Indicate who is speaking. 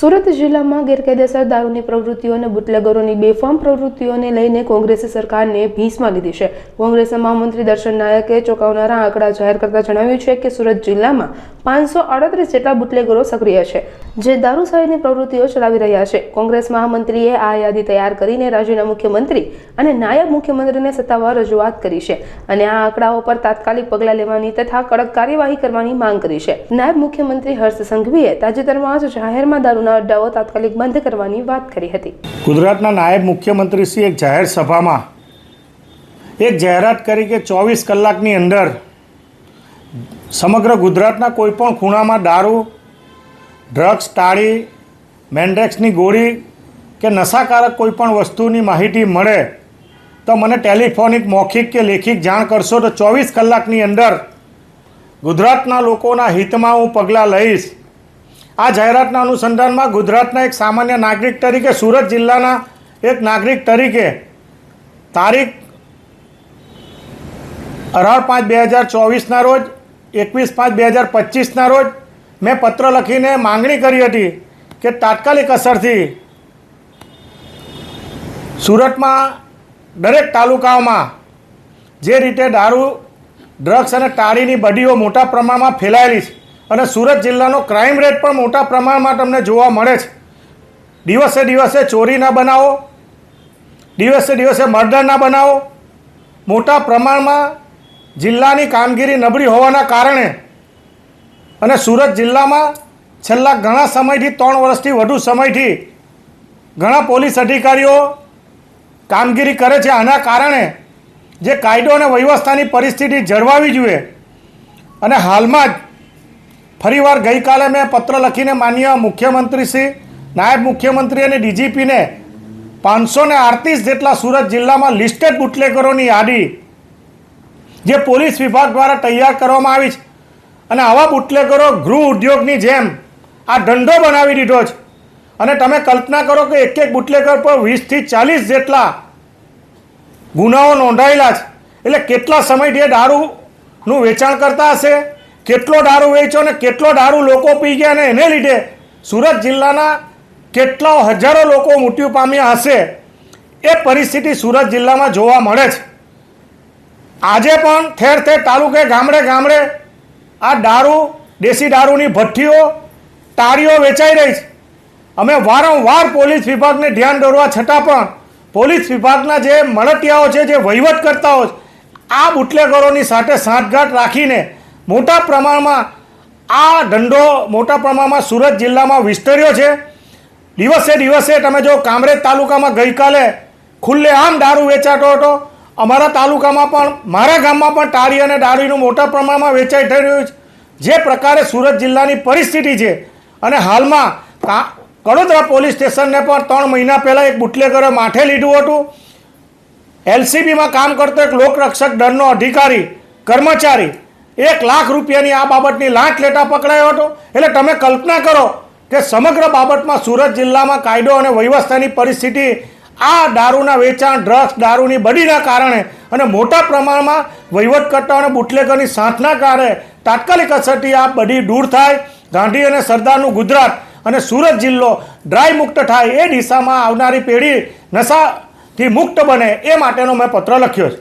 Speaker 1: સુરત જિલ્લામાં ગેરકાયદેસર દારૂની પ્રવૃત્તિઓ અને બુટલેગરોની બેફામ પ્રવૃત્તિઓને લઈને કોંગ્રેસે સરકારને ભીંસમાં લીધી છે। કોંગ્રેસના મહામંત્રી દર્શન નાયકે ચોંકાવનારા આંકડા જાહેર કરતા જણાવ્યું છે કે સુરત જિલ્લામાં 538 જેટલા બુટલેગરો સક્રિય છે, જે દારૂ સહિતની પ્રવૃત્તિઓ ચલાવી રહ્યા છે। કોંગ્રેસ મહામંત્રીએ આ યાદી તૈયાર કરીને રાજ્યના મુખ્યમંત્રી અને નાયબ મુખ્યમંત્રીને સત્તાવાર રજૂઆત કરી છે અને આ આંકડાઓ પર તાત્કાલિક પગલાં લેવાની તથા કડક કાર્યવાહી કરવાની માંગ કરી છે। નાયબ મુખ્યમંત્રી હર્ષ સંઘવીએ તાજેતરમાં જ જાહેરમાં દારૂના અડ્ડાઓ તાત્કાલિક બંધ કરવાની વાત કરી હતી।
Speaker 2: ગુજરાતના નાયબ મુખ્યમંત્રી શ્રી એક જાહેર સભામાં એક જાહેરાત કરી કે 24 કલાકની અંદર સમગ્ર ગુજરાતના કોઈપણ ખૂણામાં દારૂ, ડ્રગ્સ, તાળી, મેન્ડ્રેક્સની ગોળી કે નશાકારક કોઈપણ વસ્તુની માહિતી મળે તો મને ટેલિફોનિક, મૌખિક કે લેખિત જાણ કરશો તો 24 કલાકની અંદર ગુજરાતના લોકોના હિતમાં હું પગલાં લઈશ। આ જાહેરાતના અનુસંધાનમાં ગુજરાતના એક સામાન્ય નાગરિક તરીકે, સુરત જિલ્લાના એક નાગરિક તરીકે તારીખ 18/5/2024ના રોજ 21/5/2025ના રોજ મેં પત્ર લખીને માંગણી કરી હતી કે તાત્કાલિક અસરથી સુરતમાં દરેક તાલુકાઓમાં જે રીતે દારૂ, ડ્રગ્સ અને તાળીની બડીઓ મોટા પ્રમાણમાં ફેલાયેલી છે અને સુરત જિલ્લાનો ક્રાઇમ રેટ પણ મોટા પ્રમાણમાં તમને જોવા મળે છે। દિવસે દિવસે ચોરીના બનાવો, દિવસે દિવસે મર્ડરના બનાવો મોટા પ્રમાણમાં જિલ્લાની કામગીરી નબળી હોવાના કારણે અને સુરત જિલ્લામાં છેલ્લા ઘણા સમયથી 3 વર્ષથી વધુ સમયથી ઘણા પોલીસ અધિકારીઓ કામગીરી કરે છે। આના કારણે જે કાયદો અને વ્યવસ્થાની પરિસ્થિતિ જળવાવી જોઈએ અને હાલમાં જ ફરીવાર ગઈકાલે મેં પત્ર લખીને માનનીય મુખ્યમંત્રી શ્રી, નાયબ મુખ્યમંત્રી અને ડીજીપીને 538 જેટલા સુરત જિલ્લામાં લિસ્ટેડ બુટલેગરોની યાદી જે પોલીસ વિભાગ દ્વારા તૈયાર કરવામાં આવી છે અને આવા બુટલેગરો ગૃહ ઉદ્યોગની જેમ આ ધંધો બનાવી દીધો છે અને તમે કલ્પના કરો કે એક બુટલેગર પર 20થી 40 જેટલા ગુનાઓ નોંધાયેલા છે। એટલે કેટલા સમયથી દારૂનું વેચાણ કરતા હશે, કેટલો દારૂ વેચ્યો અને કેટલો દારૂ લોકો પી ગયા અને એને લીધે સુરત જિલ્લાના કેટલા હજારો લોકો મૃત્યુ પામ્યા હશે, એ પરિસ્થિતિ સુરત જિલ્લામાં જોવા મળે છે। આજે પણ ઠેર ઠેર તાલુકે, ગામડે ગામડે આ દારૂ, દેશી દારૂની ભઠ્ઠીઓ, તાળીઓ વેચાઈ રહી છે। અમે વારંવાર પોલીસ વિભાગને ધ્યાન દોરવા છતાં પણ પોલીસ વિભાગના જે મળતિયાઓ છે, જે વહીવટકર્તાઓ છે, આ બુટલેગરોની સાથે સાંઠગાંઠ રાખીને મોટા પ્રમાણમાં આ ધંધો મોટા પ્રમાણમાં સુરત જિલ્લામાં વિસ્તર્યો છે। દિવસે દિવસે તમે જો કામરેજ તાલુકામાં ગઈકાલે ખુલ્લેઆમ દારૂ વેચાતો હતો, અમારા તાલુકામાં પણ, મારા ગામમાં પણ તાળી અને દારૂનું મોટા પ્રમાણમાં વેચાઈ થઈ રહ્યું છે। જે પ્રકારે સુરત જિલ્લાની પરિસ્થિતિ છે અને હાલમાં કડોદરા પોલીસ સ્ટેશનને પણ 3 મહિના પહેલાં એક બુટલેગરે માથે લીધું હતું। એલસીબીમાં કામ કરતો એક લોકરક્ષક દળનો અધિકારી, કર્મચારી 1 લાખ રૂપિયાની આ બાબતની લાંચ લેતા પકડાયો હતો। એટલે તમે કલ્પના કરો કે સમગ્ર બાબતમાં સુરત જિલ્લામાં કાયદો અને વ્યવસ્થાની પરિસ્થિતિ આ દારૂના વેચાણ, ડ્રગ્સ, દારૂની બડીના કારણે અને મોટા પ્રમાણમાં વહીવટકર્તાઓ અને બુટલેગરની સાંઠના કારણે તાત્કાલિક અસરથી આ બડી દૂર થાય, ગાંધી અને સરદારનું ગુજરાત અને સુરત જિલ્લો ડ્રાય મુક્ત થાય, એ દિશામાં આવનારી પેઢી નશાથી મુક્ત બને, એ માટેનો મેં પત્ર લખ્યો છે।